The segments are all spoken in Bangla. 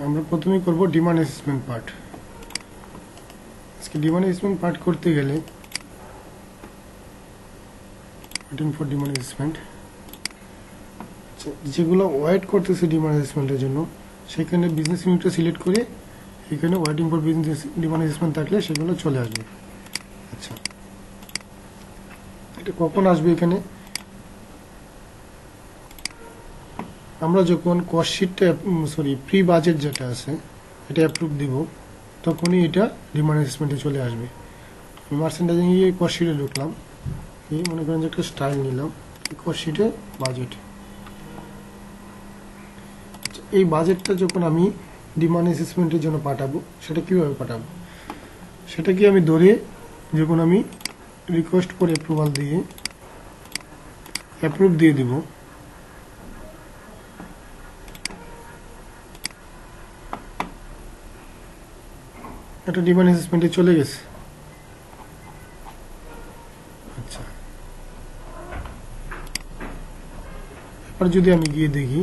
আমরা প্রথমেই করব ডিমান্ড অ্যাসেসমেন্ট পার্ট। আজকে ডিমান্ড অ্যাসেসমেন্ট পার্ট করতে গেলে ওয়েটিং ফর ডিমান্ড অ্যাসেসমেন্ট, যেগুলো ওয়েট করতেছে ডিমান্ড অ্যাসেসমেন্টের জন্য সেখানে বিজনেস ইউনিটটা সিলেক্ট করে এখানে waiting for business demand assessment থাকলে সেগুলো চলে আসবে। আচ্ছা, এটা কখন আসবে? এখানে আমরা যখন কস্ট শিটটা প্রি বাজেট যেটা আছে এটা অ্যাপ্রুভ দিব তখনই এটা ডিমান্ড অ্যাসেসমেন্টে চলে আসবে। মার্চেন্ডাইজিং গিয়ে কস্ট শিটে ঢুকলাম, এই মনে করেন যে একটা স্টাইল নিলাম, কস্ট শিটে বাজেট। এই বাজেটটা যখন আমি ডিমান্ড অ্যাসেসমেন্টের জন্য পাঠাবো সেটা কিভাবে পাঠাবো? সেটাকে আমি ধরে যখন আমি রিকোয়েস্ট করে অ্যাপ্রুভাল দিয়ে অ্যাপ্রুভ দিয়ে দিব, এটা ডিমান্ড অ্যাসেসমেন্টে চলে গেছে। আচ্ছা, এবার যদি আমি গিয়ে দেখি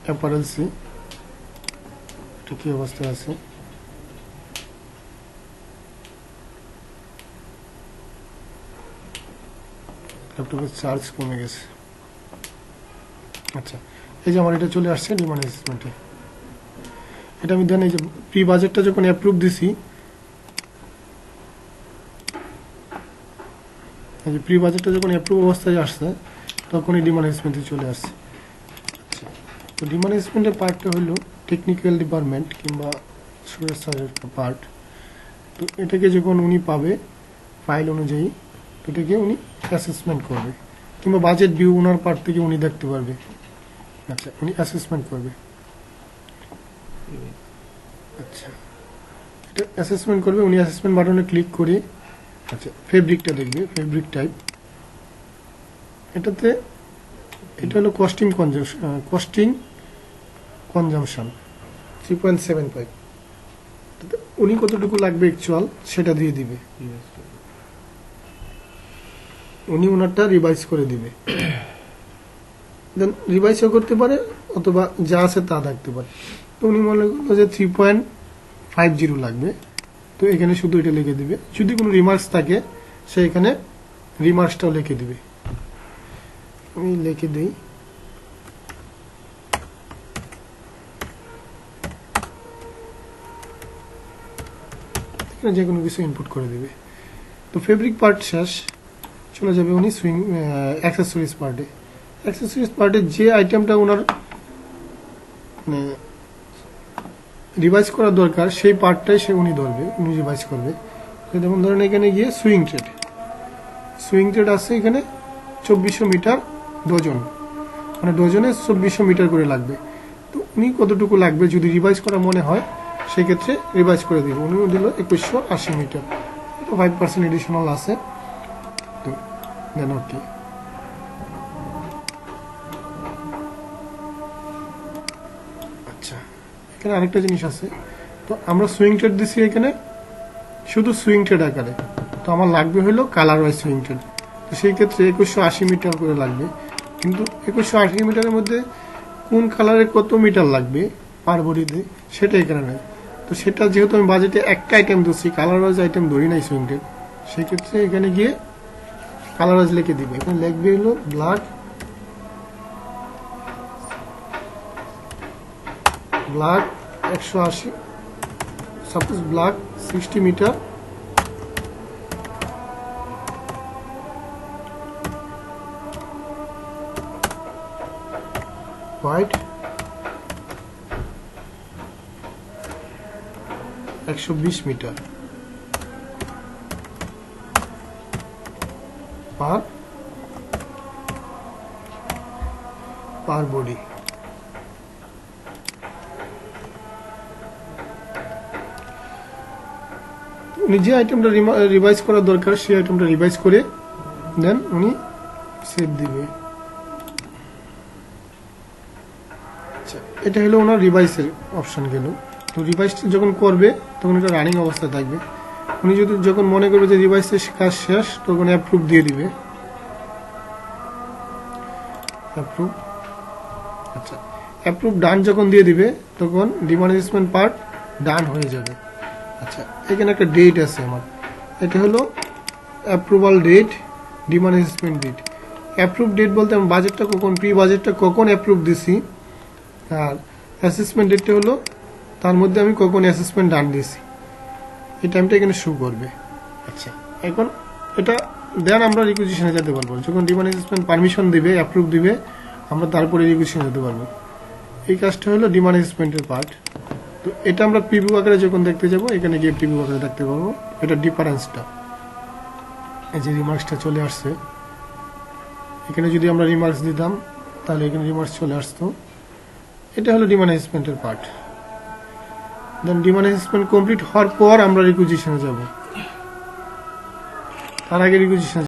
অ্যাপারেলসে এটা কি অবস্থায় আছে, ল্যাপটপের চার্জ কমে গেছে। আচ্ছা, এই যে আমার এটা চলে আসছে ডিমান্ড অ্যাসেসমেন্টে। এটা আমি দেন এই যে প্রি বাজেটটা যখন অ্যাপ্রুভ দিছি, এই যে প্রি বাজেটটা যখন অ্যাপ্রুভ অবস্থায় আসছে তখনই ডিমান্ড অ্যাসেসমেন্টে চলে আসছে। আচ্ছা, তো ডিমান্ড অ্যাসেসমেন্টের পার্টটা হলো টেকনিক্যাল ডিপার্টমেন্ট কিংবা সুরেশ স্যারের পার্ট। তো এটাকে যখন উনি পাবে ফাইল অনুযায়ী, এটাকে উনি অ্যাসেসমেন্ট করবে কিংবা বাজেট ভিউ ওনার পার্ট থেকে উনি দেখতে পারবে। আচ্ছা, উনি অ্যাসেসমেন্ট করবে। আচ্ছা, এটা অ্যাসেসমেন্ট করবে, উনি অ্যাসেসমেন্ট বাটনে ক্লিক করে আচ্ছা ফেব্রিকটা দেখবে, ফেব্রিক টাইপ। এটাতে এটা হলো কস্টিং কনজামশন 3.75। উনি কতটুকু লাগবে অ্যাকচুয়াল সেটা দিয়ে দিবে, উনি ওনারটা রিভাইজ করে দিবে। দেন রিভাইজও করতে পারে অথবা যা আছে তা থাকতে পারে। তো উনি মনে করলো যে 3.50 লাগবে, তো এখানে শুধু এটা লিখে দিবে। যদি কোনো রিমার্কস থাকে সে এখানে রিমার্কসটাও লিখে দিবে। আমি লিখে দিই যে কোনো কিছু ইনপুট করে দিবে। তো ফেব্রিক পার্ট শেষ, চলে যাবে উনি সুইং অ্যাক্সেসরিজ পার্টে। অ্যাক্সেসরিজ পার্টে যে আইটেমটা ওনার মানে রিভাইজ করা দরকার সেই পার্টটাই উনি ধরবে, উনি রিভাইজ করবে। যেমন ধরেন এখানে গিয়ে সুইং ট্রেড আছে এখানে 2400 মিটার ডজন, মানে ডজনে 2400 মিটার করে লাগবে। তো উনি কতটুকু লাগবে যদি রিভাইজ করা মনে হয় সেক্ষেত্রে রিভাইজ করে দিব। উনি দিল 2180 মিটার, এটা 5% এডিশনাল আছে। তো দেন ওকে। আচ্ছা, এখানে আরেকটা জিনিস আছে, তো আমরা সুইং ট্রেড দিছি এখানে শুধু সুইং ট্রেড আকারে, তো আমার লাগবে হলো কালার ওয়াইজ সুইং ট্রেড। তো সেই ক্ষেত্রে 2180 মিটার করে লাগবে, কিন্তু 2180 মিটারের মধ্যে কোন কালারে কত মিটার লাগবে পার বডিতে সেটা এখানে নেই। তো সেটা যেহেতু আমি বাজেটে একটা আইটেম ধরছি, কালার ওয়াইজ আইটেম ধরি নাই সুইং ট্রেড, সেক্ষেত্রে এখানে গিয়ে কালার ওয়াইজ লিখে দিবে। এখানে লিখবে হলো black 180, suppose black 60 metre, white 120 metre per body. উনি যে আইটেমটা রিভাইজ করা দরকার সেই আইটেমটা রিভাইজ করে দেন উনি সেভ দিবে। আচ্ছা, এটা হলো ওনার রিভাইসের অপশন গেল। তো রিভাইস যখন করবে তখন এটা রানিং অবস্থায় থাকবে। উনি যদি যখন মনে করবে যে রিভাইসের কাজ শেষ তখন অ্যাপ্রুভ দিয়ে দিবে, অ্যাপ্রুভ। আচ্ছা, অ্যাপ্রুভ ডান যখন দিয়ে দিবে তখন ডিমনিশমেন্ট পার্ট ডান হয়ে যাবে। আচ্ছা, এখানে একটা ডেট আছে আমার, এটা হলো approval date, diminishment date. Approve date বলতে আমি বাজেটটা কখন, প্রি বাজেটটা কখন অ্যাপ্রুভ দিছি, আর অ্যাসেসমেন্ট ডেটটা হলো তার মধ্যে আমি কখন অ্যাসেসমেন্ট ডান দিছি, এই টাইমটা এখানে শো করবে। আচ্ছা, এখন এটা দেন আমরা রিকুইজিশনে যেতে পারবো, যখন ডিমনিশমেন্ট পারমিশন দিবে, অ্যাপ্রুভ দিবে, আমরা তারপরে রিকুইজিশনে যেতে পারবো। এই কাজটা হলো ডিমনিশমেন্টের পার্ট। তো এটা আমরা প্রিভিউ আকারে যখন দেখতে যাব, এখানে গিয়ে প্রিভিউ আকারে দেখতে পারবো এটা ডিফারেন্সটা। এই যে রিমার্কসটা চলে আসছে, এখানে যদি আমরা রিমার্কস দিতাম তাহলে এখানে রিমার্কস চলে আসতো। এটা হলো ডিমনিশমেন্টের পার্ট। দেন ডিমনিশমেন্ট কমপ্লিট হওয়ার পর আমরা রিকুইজিশনে যাব, তার আগে রিকুইজিশনে